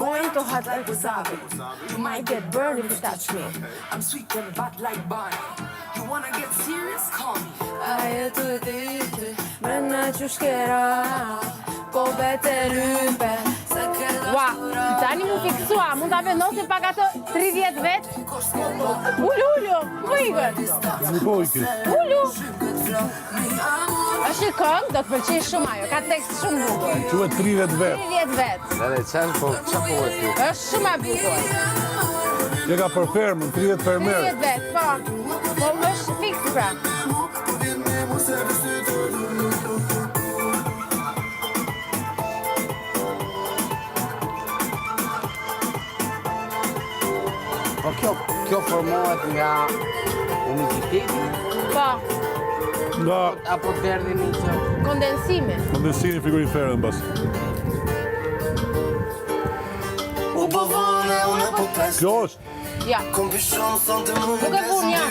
going to hot like wasabi. You might get burned if you touch me. I'm sweet and hot like Bonnie. You wanna get serious? Call me. Ajo të ditë, mrena që shkera, po vete lype. Ua, tani mu fiksua, mund ta vendosim pak ato 30 vet? Ullu, po ikën. Po ikën. Ullu. Është një këngë, do të pëlqej shumë ajo, ka tekst shumë bukur. Quhet 30 vet. 30 vet. Edhe çfarë po ti? Është shumë e bukur. Që ka për fermën, 30 fermer. 30 vet, po. Po është fiks pra. Po kjo formohet nga humiditeti? Po, Nga Apo derdhin një që? kondensimi. kondensimi frigoriferën mbas. Kjo është. Ja. Nuk e pun, ja.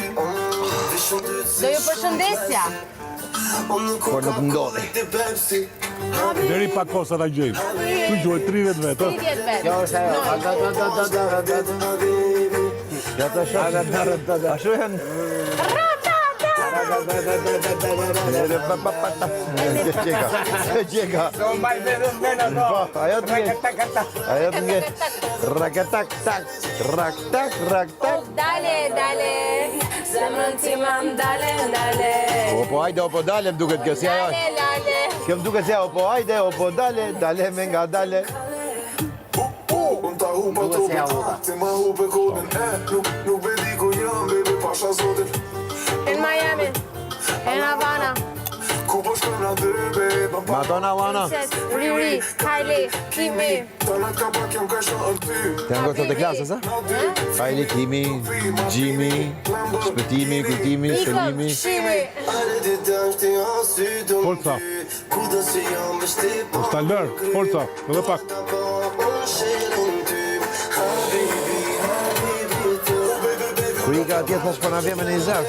Do ju përshëndesja. Por nuk ndodhi. Deri pa kosa ta gjejmë. Ku quhet 30 vet, ë? 30 vet. Kjo është ajo. Ja të shoh. Ashtu janë. Gjega. Ajo të nge. Rakatak, tak. Raktak. Dale. Zemrën timam, dale. Opo hajde, opo dale, më duket kjo si ajo. Dale. Kjo më duket si ajo, opo hajde, opo dale me nga dale. Duket si ajo. In Miami. In Havana. Madonna Havana. Riri, Kylie, Kimi. Të janë gocët e klasës, a? Kylie, Kimi, Jimmy, shpëtimi, kujtimi, shëllimi. Shimi. Forca. Mos ta lër, forca, edhe pak. Kur i ka atje thash për na vjeme në Izar.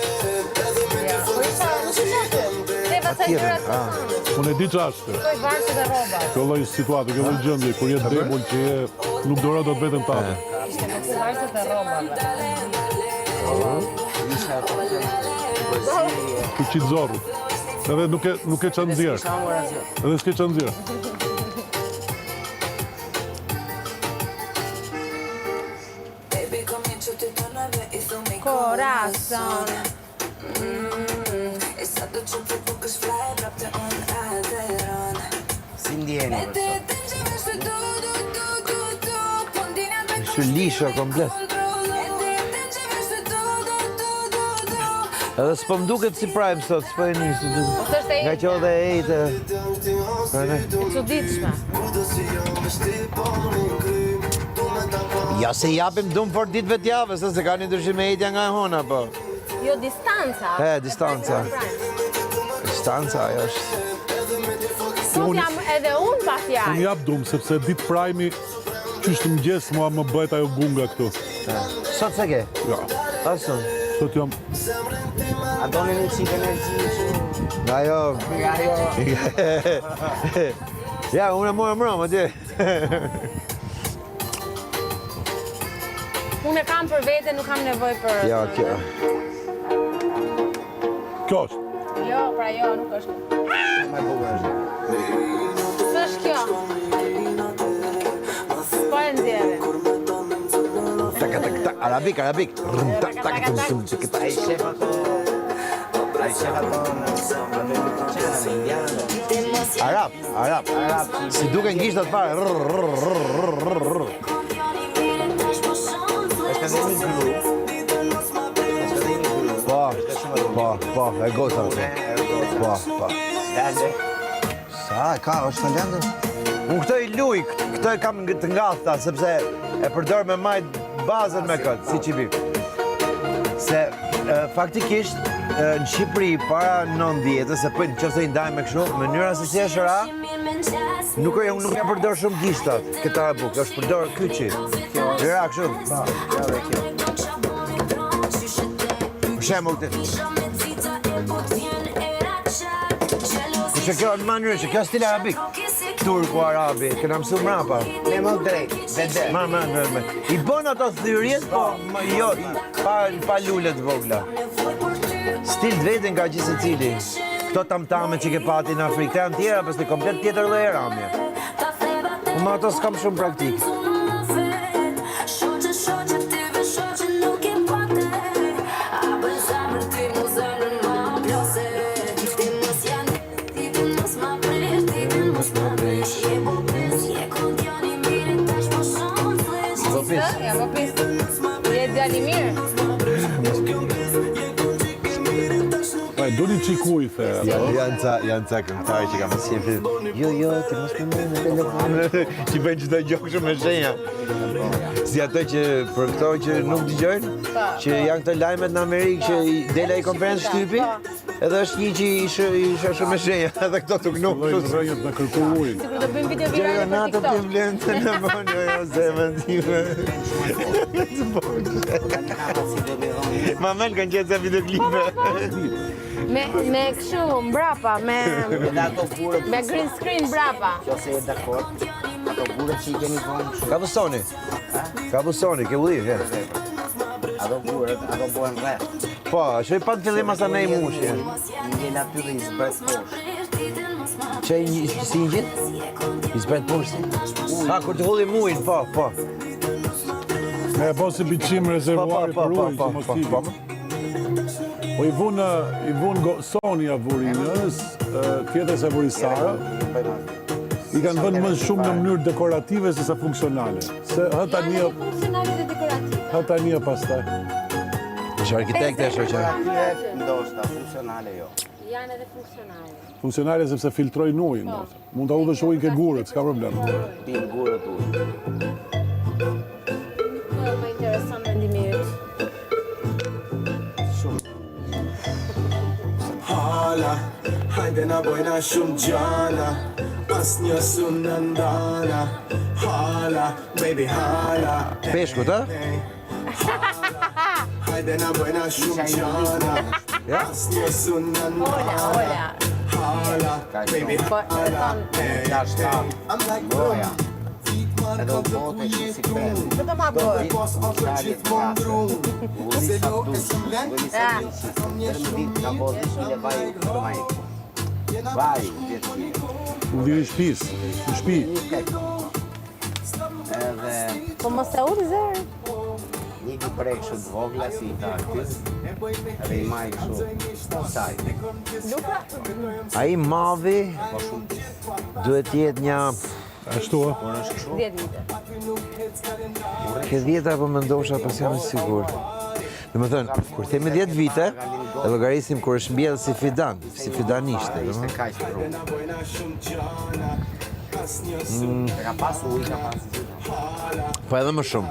Atjeren, Unë e di që është. Këtoj varsit e roba. Kjo lloj situatë, kjo lloj gjendje, kur je debull që je nuk do rëdot vetën tatë. Ishte me varsit e robave. Ku qitë zorru. Edhe nuk e qanë nxjerr. Edhe s'ke qanë nxjerr. Corazon. si ndjeni? Ishte lisha komplet. Edhe s'po m'duket si prime sot, s'po e nisë. Nga që dhe ejtë. E çuditshme. Ja se japim dumë për ditëve t'javës, se ka një ndryshim e ejtja nga e hona, po. Jo, distanca. Distanca. Distanca, ajo është. Sot jam edhe unë pa fjalë. Unë jap dumë, sepse ditë prajmi, qysh të mëgjes mua më bëhet ajo gunga këtu. Sot se ke? Ja, Asun. sot jam... A doni një qikë energji që... Ajo... Ja, unë e mojë mërëm, atje. Unë e kam për vete, nuk kam nevoj për... Ja, kjo. Kjo është. Jo, pra jo, nuk është. S'është kjo. S'po e nxjerrë. Arabik. Arab. Si duke ngishtat fare. Po, e gosa. Po. Sa, ka, është në lendë? Unë këto i luj, këto e kam të ngathta, sepse e përdor me majt bazën me këtë, si qipi. Se faktikisht në Shqipëri para 90-ës, se pëjnë që se i ndajmë me kështu, mënyra se si e shëra, nuk e përdor shumë gishtat, këta e bukë, është përdor kyqi. Gjera kështu. Për shemull të... Që kjo në mënyrë, që kjo stil arabik. turku, arabi, këna mësu mrapa. Me më drejt, vede. Ma. I bën ato thyrjes, po jo, pa lullet vogla. Stil të vetin ka gjithë cili. Këto tamtame që ke pati në Afrikë, janë tjera, pës të komplet tjetër dhe e ramje. Ma ato s'kam shumë praktik. Ja, po pis. Je djali mirë. Doni qikuj, the. Janë ca këngëtarë që kam sjellë. Jo, ti mos më merr në telefon. Që bëjnë çdo gjë kështu me shenja. Si ato që për këto që nuk dëgjojnë, që janë këto lajmet në Amerikë që dela i konferencë shtypi, edhe është një që isha shumë me shenja, edhe këto tuk nuk kështu. Rënjët në kërku ujnë. Sigur do bëjmë video virale për Nato TikTok. të mblen të në monë, jo zemën time. Ma men kanë qenë se videoklipe. Me kështu, mbrapa, me green screen mbrapa. Qose e dakord, ato burët që I keni vonë, Ka busoni, ke udhir, he. ato burët, ato bojnë rreth. Po, që I pan fillim asa ne I mushje. I vjen aty dhe I zbret poshtë. Që si një gjithë? I zbret poshtë? Kur të hulli mujnë, po. E po si biqim rezervuari për ujnë, që mos t'i. Po I vunë Sonia Vurinës, tjetër se Vurisara, I kanë vënë më shumë në mënyrë dekorative se sa funksionale. Se Janë funksionale dhe dekorative. Tania pastaj. Që arkitekte është që. Dekorative, ndoshta, funksionale jo. Janë edhe funksionale. Funksionale sepse filtrojnë ujnë. Mund ta udhësh ujin ke gurët, s'ka problem. Pin gurët ujë. Më intereson mendimi yt. Hala, hajde na bojna shumë gjana, as një sunë ndana. Hala, baby hala. Peshkut, ha? Hajde na bojna shumë gjana, as një sunë ndana. Ola. Hala, baby Po, e thonë, Dashta, I'm like goja. Edhe u bote që si prendë. të të ma bërë. boss offer gjithmonë drum. Se do e së mlen, Ka bote shile vaj u përmaj. Vaj, vjetë shile. Udhiri shtëpis, në shtëpi. Edhe Po mos e udhë zërë. një ki prej kështu të vogla si I taktis, edhe I maj kështu saj. Ai mavi duhet jetë një Ashtu, ha? 10 vite. ke 10 apo më ndosha pas jam I sigur. Dhe më thënë, kur themi 10 vite, e llogarisim kur është mbjellë si fidan ishte. Ishte kaq rrugë. Ka pas ujë, ka pas Po edhe më shumë.